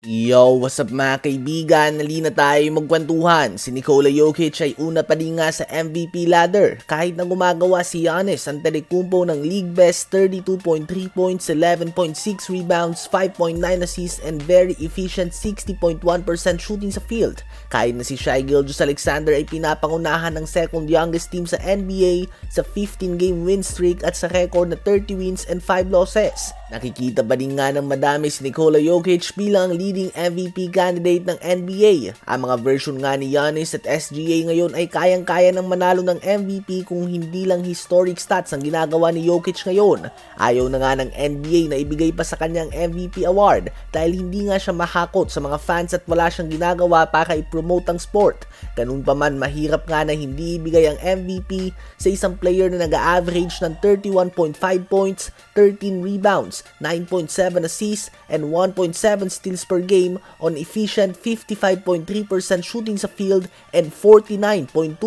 Yo, what's up mga kaibigan? Halina tayo magkwentuhan. Si Nikola Jokic ay una pa din nga sa MVP ladder kahit na gumagawa si Giannis Antetokounmpo ng league best 32.3 points, 11.6 rebounds, 5.9 assists and very efficient 60.1% shooting sa field. Kahit na si Shai Gilgeous-Alexander ay pinapangunahan ng second youngest team sa NBA sa 15-game win streak at sa record na 30 wins and 5 losses. Nakikita ba din nga ng madami si Nikola Jokic bilang leading MVP candidate ng NBA. Ang mga version nga ni Giannis at SGA ngayon ay kayang-kaya ng manalo ng MVP kung hindi lang historic stats ang ginagawa ni Jokic ngayon. Ayaw na nga ng NBA na ibigay pa sa kanyang MVP award dahil hindi nga siya mahakot sa mga fans at wala siyang ginagawa para i-promote ang sport. Ganun pa man, mahirap nga na hindi ibigay ang MVP sa isang player na nag-average ng 31.5 points, 13 rebounds, 9.7 assists, and 1.7 steals per game on efficient 55.3% shooting sa field and 49.2%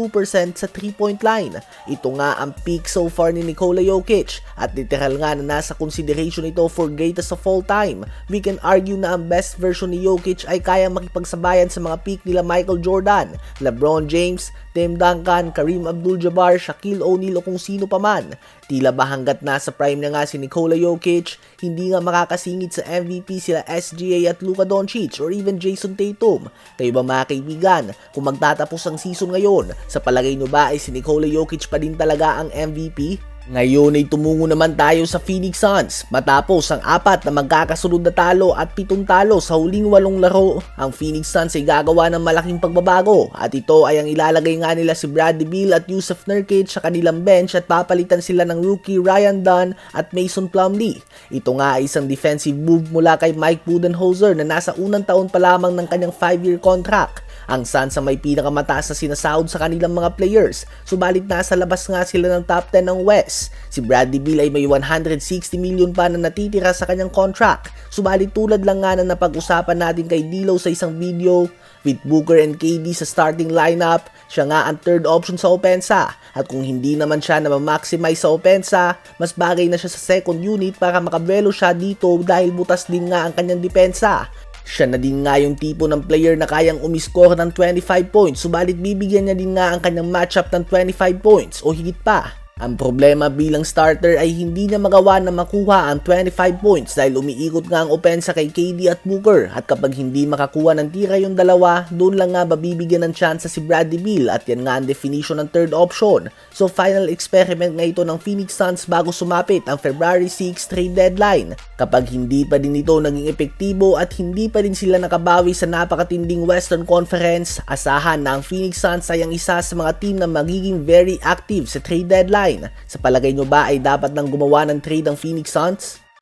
sa 3-point line. Ito nga ang peak so far ni Nikola Jokic at literal nga na nasa consideration ito for greatest of all time. We can argue na ang best version ni Jokic ay kayang makipagsabayan sa mga peak nila Michael Jordan, LeBron James, Tim Duncan, Kareem Abdul-Jabbar, Shaquille O'Neal o kung sino pa man. Tila ba hanggat nasa prime na nga si Nikola Jokic, hindi nga makakasingit sa MVP sila SGA at Luka Doncic or even Jason Tatum. Kayo ba mga kaibigan, kung magtatapos ang season ngayon, sa palagay nyo ba ay si Nikola Jokic pa din talaga ang MVP? Ngayon ay tumungo naman tayo sa Phoenix Suns. Matapos ang 4 na magkakasunod na talo at 7 talo sa huling 8 laro, ang Phoenix Suns ay gagawa ng malaking pagbabago at ito ay ang ilalagay nga nila si Bradley Beal at Jusuf Nurkic sa kanilang bench at papalitan sila ng rookie Ryan Dunn at Mason Plumlee. Ito nga ay isang defensive move mula kay Mike Budenholzer na nasa unang taon pa lamang ng kanyang 5-year contract. Ang Suns ang may pinakamataas na sinasahod sa kanilang mga players, subalit nasa labas nga sila ng top 10 ng West. Si Bradley Beal ay may 160 million pa na natitira sa kanyang contract, subalit tulad lang nga na napag-usapan natin kay D'Lo sa isang video, with Booker and KD sa starting lineup, siya nga ang third option sa opensa. At kung hindi naman siya na ma-maximize sa opensa, mas bagay na siya sa second unit para makabelo siya dito dahil butas din nga ang kanyang depensa. Siya na din nga yung tipo ng player na kayang umiscore ng 25 points, subalit bibigyan niya din nga ang kanyang matchup ng 25 points o higit pa. Ang problema bilang starter ay hindi niya magawa na makuha ang 25 points dahil umiikot nga ang opensa kay KD at Booker at kapag hindi makakuha ng tira yung dalawa, doon lang nga mabibigyan ng chance si Bradley Beal at yan nga ang definition ng third option. So final experiment nga ito ng Phoenix Suns bago sumapit ang February 6 trade deadline. Kapag hindi pa din ito naging epektibo at hindi pa din sila nakabawi sa napakatinding Western Conference, asahan na ang Phoenix Suns ay ang isa sa mga team na magiging very active sa trade deadline. Sa palagay nyo ba ay dapat nang gumawa ng trade ang Phoenix Suns?